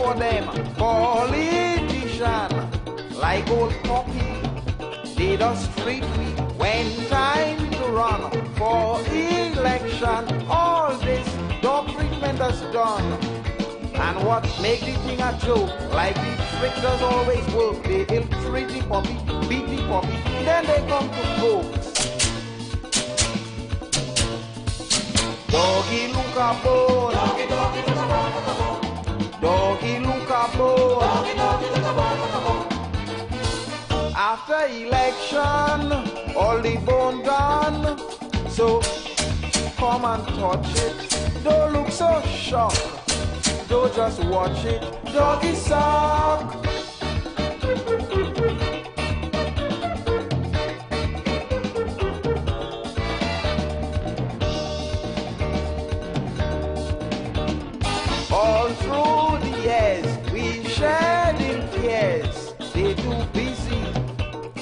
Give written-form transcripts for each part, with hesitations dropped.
for them politician, like old Poppy, they just treat me when time to run for election. All this dog treatment is done. And what make the thing a joke, like the trick does always work. They ill-treat the puppy, beat the puppy, then they come to folks. Doggy look a bone, doggy look a bone, doggy look a bone, doggy look a bone. After election, all the bone done. So come and touch it. Don't look so shocked. Don't just watch it. Doggy suck. All through the years, we shared in tears. They too busy,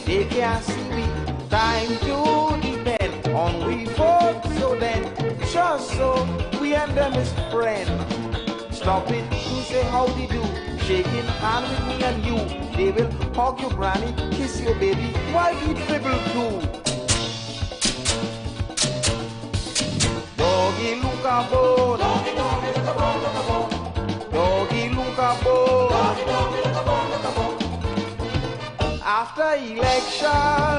they can't see me. Time to depend on we both. So then, just so we and them is friends. Stop it to say howdy do. Shaking hand with me and you. They will hug your granny, kiss your baby. Why we dribble too? Doggy look a bone, doggy look a bone, look a bone. Doggy look a bone, doggy look a bone, look a bone. After election,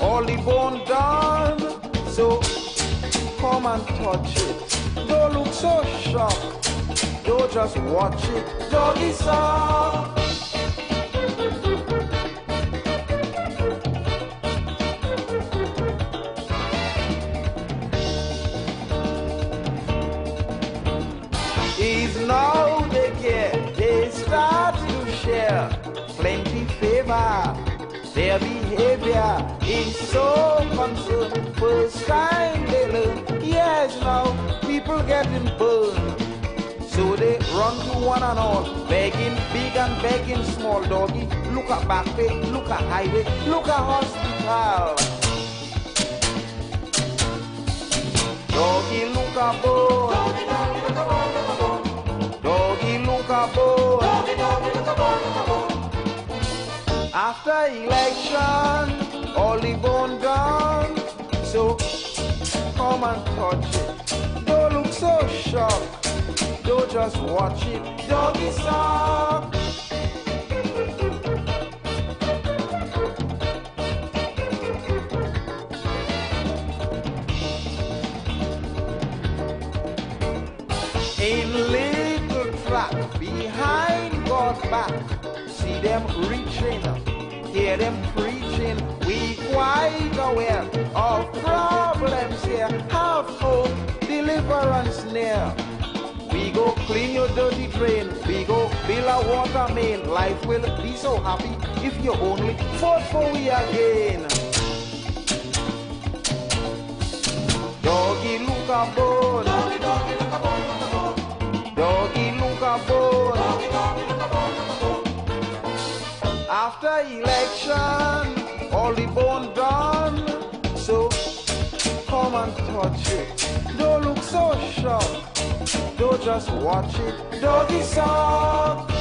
all the bone done. So come and touch it. Don't look so shocked. Don't just watch it. Doggy suck. Is now they care, they start to share plenty favor. Their behavior is so concerned. First time they learn, yes now people getting burned. So they run to one and all, begging big and begging small. Doggy, look at back way, look at highway, look at hospital. Doggy, look at bone. Doggy, look at bone, look at bone. Doggy, look at bone. Doggy, look at bone, look at bone. After election, all the bone gone. So come and touch it. Don't look so shocked. Don't just watch it. Doggy suck. In little track behind God's back, see them reaching, hear them preaching. We quite aware of problems here. Have hope, deliverance near. We go clean your dirty drain. We go build a water main. Life will be so happy if you only vote for we again. Doggy look a bone. Doggy, doggy look a bone, look a bone. Doggy look a bone. Doggy, doggy look a bone, look a bone. After election, all the bone done. So come and touch it. Don't look so shocked. Don't just watch it. Doggy suck.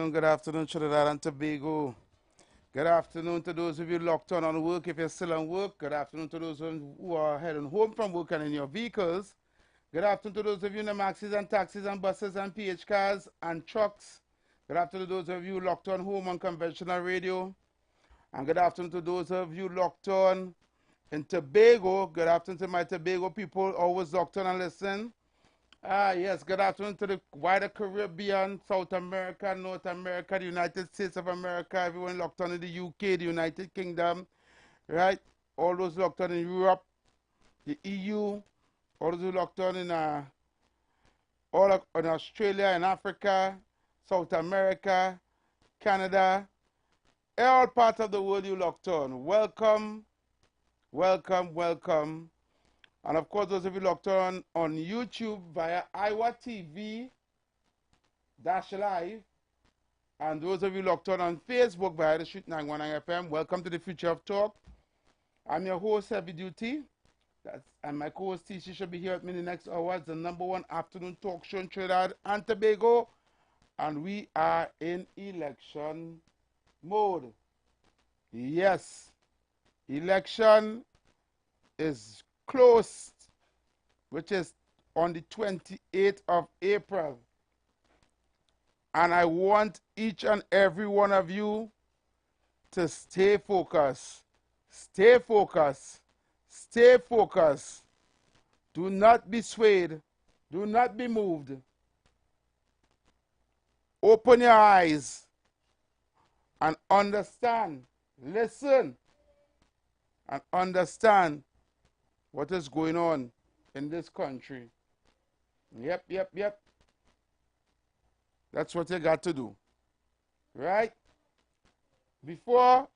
Good afternoon, Trinidad and Tobago. Good afternoon to those of you locked on work. If you're still on work, good afternoon to those who are heading home from work and in your vehicles. Good afternoon to those of you in the maxis and taxis and buses and PH cars and trucks. Good afternoon to those of you locked on home on conventional radio. And good afternoon to those of you locked on in Tobago. Good afternoon to my Tobago people, always locked on and listen. Yes, good afternoon to the wider Caribbean, South America, North America, the United States of America, everyone locked on in the UK, the United Kingdom, right? All those locked on in Europe, the EU, all those locked on in in Australia and Africa, South America, Canada, all parts of the world you locked on. Welcome, welcome, welcome. And of course, those of you locked on YouTube via Iwer TV -live, and those of you locked on Facebook via the Street 919 FM, welcome to the Future of Talk. I'm your host, Heavy Duty. And my co-host T, she should be here with me in the next hour. It's the #1 afternoon talk show in Trinidad and Tobago. And we are in election mode. Yes, election is closed, which is on the 28th of April. And I want each and every one of you to stay focused. Stay focused. Stay focused. Do not be swayed. Do not be moved. Open your eyes and understand. Listen and understand what is going on in this country. Yep. That's what you got to do. Right? Before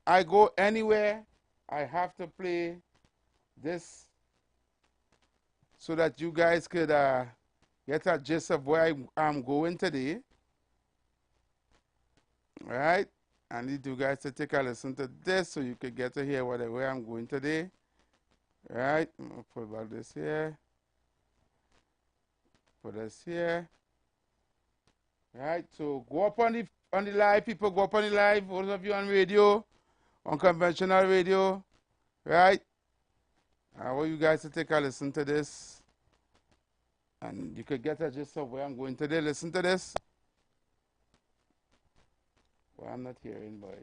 I go anywhere, I have to play this so that you guys could get a gist of where I'm going today. Right? I need you guys to take a listen to this so you could get to hear where I'm going today. Right? I'm going to put about this here. Put this here. Right? So go up on the live, people. Go up on the live. Those of you on radio, on conventional radio. Right? I want you guys to take a listen to this. And you could get a gist of where I'm going today. Listen to this. Well, I'm not hearing, boy.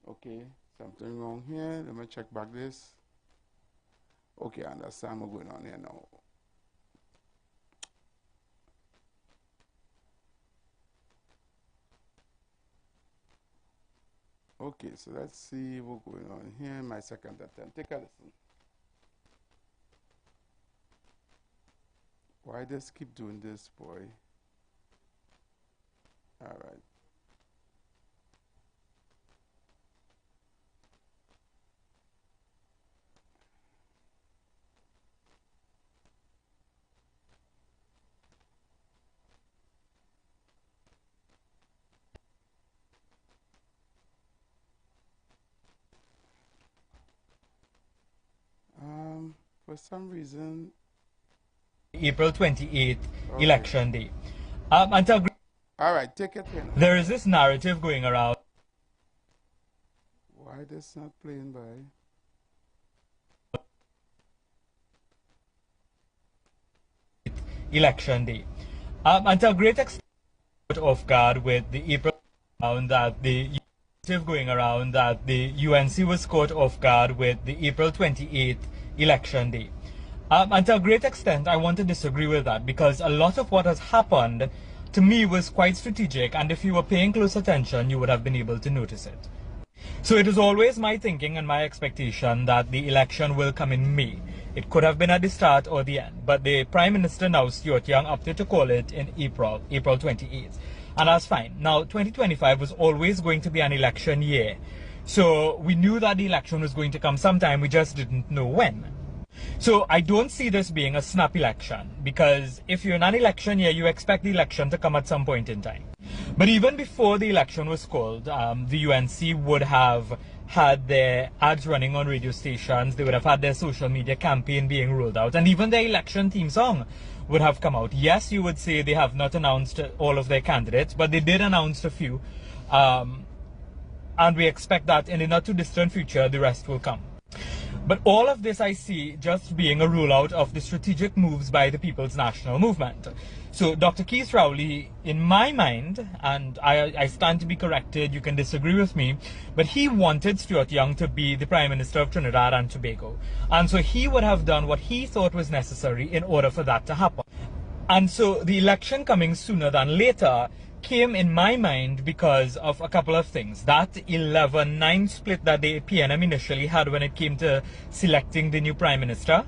Okay, something wrong here. Let me check back this. Okay, I understand what's going on here now. Okay, so let's see what's going on here. My second attempt. Take a listen. Why does keep doing this, boy? All right. For some reason, April 28th, election day. Until all right, take it here. There is this narrative going around. Why this not playing by? Election day. Until great extent off guard with the April that the narrative going around that the UNC was caught off guard with the April 28th election day. And to a great extent, I want to disagree with that because a lot of what has happened to me was quite strategic, and if you were paying close attention, you would have been able to notice it. So it is always my thinking and my expectation that the election will come in May. It could have been at the start or the end, but the Prime Minister now, Stuart Young, opted to call it in April 28th. And that's fine. Now, 2025 was always going to be an election year. So we knew that the election was going to come sometime, we just didn't know when. So I don't see this being a snap election, because if you're in an election year, you expect the election to come at some point in time. But even before the election was called, the UNC would have had their ads running on radio stations, they would have had their social media campaign being rolled out, and even their election theme song would have come out. Yes, you would say they have not announced all of their candidates, but they did announce a few. And we expect that in the not too distant future, the rest will come. But all of this I see just being a rollout of the strategic moves by the People's National Movement. So Dr. Keith Rowley, in my mind, and I stand to be corrected, you can disagree with me, but he wanted Stuart Young to be the Prime Minister of Trinidad and Tobago. And so he would have done what he thought was necessary in order for that to happen. And so the election coming sooner than later came in my mind because of a couple of things. That 11-9 split that the PNM initially had when it came to selecting the new Prime Minister.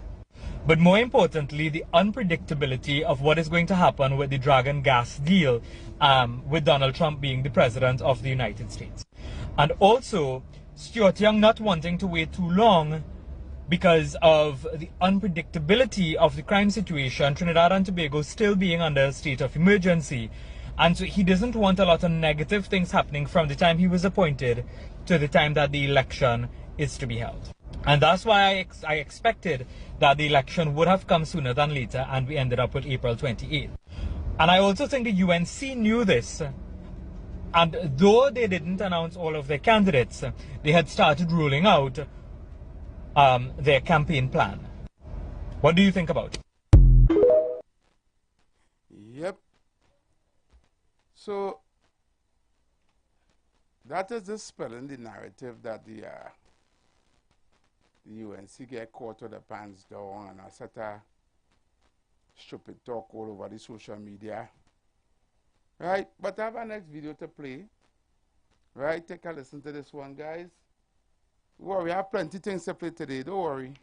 But more importantly, the unpredictability of what is going to happen with the Dragon gas deal, with Donald Trump being the President of the United States. And also, Stuart Young not wanting to wait too long because of the unpredictability of the crime situation, Trinidad and Tobago still being under a state of emergency. And so he doesn't want a lot of negative things happening from the time he was appointed to the time that the election is to be held. And that's why I expected that the election would have come sooner than later, and we ended up with April 28th. And I also think the UNC knew this. And though they didn't announce all of their candidates, they had started ruling out their campaign plan. What do you think about it? Yep. So that is just spelling the narrative that the UNC get caught with the pants down and a set of stupid talk all over the social media. Right? But I have a next video to play. Right? Take a listen to this one, guys. Well, we have plenty of things to play today. Don't worry.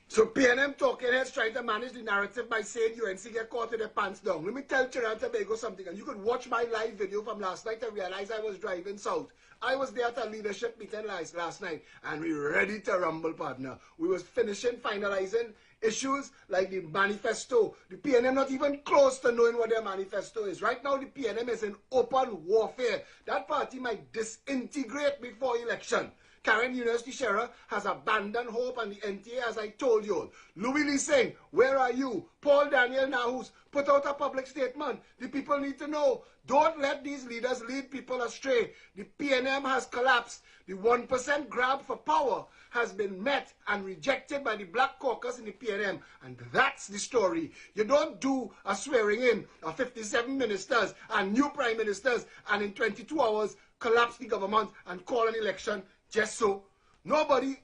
So PNM talking heads trying to manage the narrative by saying UNC get caught with their pants down. Let me tell Trinidad and Tobago something, and you could watch my live video from last night and realize I was driving south. I was there at a leadership meeting last night, and we ready to rumble, partner. We was finalizing issues like the manifesto. The PNM not even close to knowing what their manifesto is. Right now, the PNM is in open warfare. That party might disintegrate before election. Karen University Sheriff has abandoned hope and the NTA, as I told you all. Louis Lee Singh, where are you? Paul Daniel Nahus, put out a public statement. The people need to know. Don't let these leaders lead people astray. The PNM has collapsed. The 1% grab for power has been met and rejected by the Black Caucus in the PNM. And that's the story. You don't do a swearing in of 57 ministers and new prime ministers and in 22 hours collapse the government and call an election just so. Nobody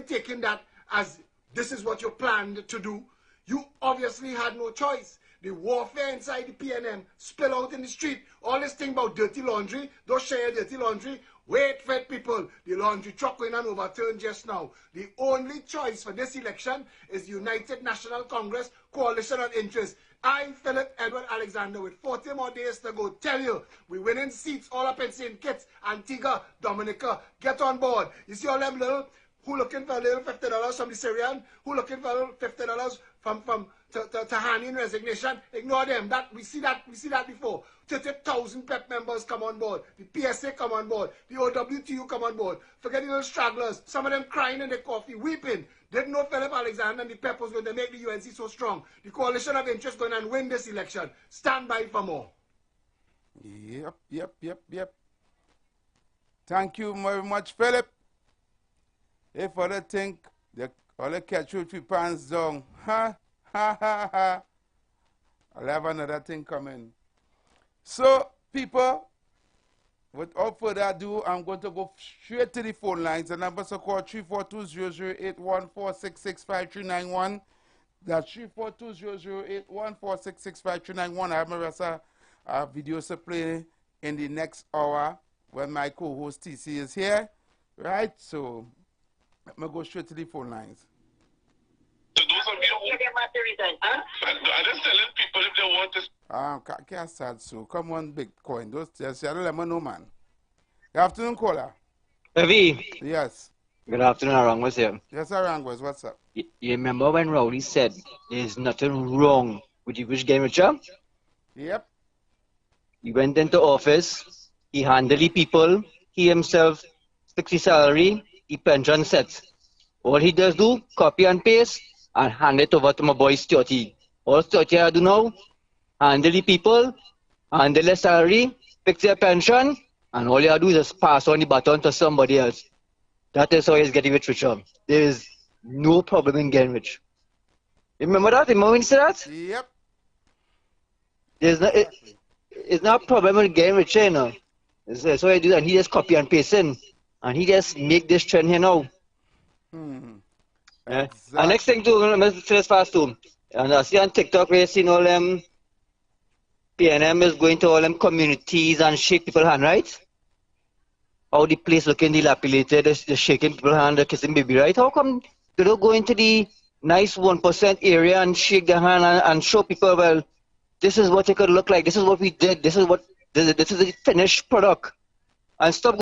taking that as this is what you planned to do. You obviously had no choice. The warfare inside the PNM spill out in the street. All this thing about dirty laundry, don't share dirty laundry. Wait for it, people. The laundry truck went and overturned just now. The only choice for this election is United National Congress Coalition of Interest. I, Philip Edward Alexander, with 40 more days to go, tell you, we winning seats all up in St. Kitts, Antigua, Dominica. Get on board. You see all them little, who looking for a little $50 from the Syrian, who looking for a little $50 from Tahani in resignation. Ignore them. We see that before. 30,000 PEP members come on board. The PSA come on board. The OWTU come on board. Forget the little stragglers. Some of them crying in their coffee, weeping. Didn't know Philip Alexander and the PEP was going to make the UNC so strong. The coalition of interest going to win this election. Stand by for more. Yep. Thank you very much, Philip. If other think they all catch you with your pants down, I'll have another thing coming. So, people, without further ado, I'm going to go straight to the phone lines. The numbers are called 342-008-14665-391. That's 342-008-14665-391. I have my rest of videos to play in the next hour when my co-host TC is here. Right? So, let me go straight to the phone lines. So those of you who... I'm just telling people if they want to... Can't start so. Come on, Bitcoin. Those just let me know, man. Good afternoon, caller. Ravi. Yes. Good afternoon, Arangwas here. Yes, Arangwas. What's up? You remember when Rowley said there's nothing wrong with the rich getting richer? Yep. He went into office, he handled the people, he himself fixed the salary, the pension sets. All he does do, copy and paste, and hand it over to my boy Stuarty. All Stuarty I do now, handle the people, handle their salary, fix their pension, and all you have to do is just pass on the baton to somebody else. That is how he's getting rich richer. There is no problem in getting rich. Remember that? Remember when he said that? Yep. There's no, it's not a problem in getting richer, you know. So he do that, and he just copy and paste in. And he just make this trend here now. Exactly. And next thing too, let's say this fast too. And I see on TikTok where you seen all them PNM is going to all them communities and shake people's hand, right? How the place looking dilapidated, they're shaking people's hand, they're kissing baby, right? How come they don't go into the nice 1% area and shake their hand and show people, well, this is what it could look like, this is what we did, this is the finished product, and stop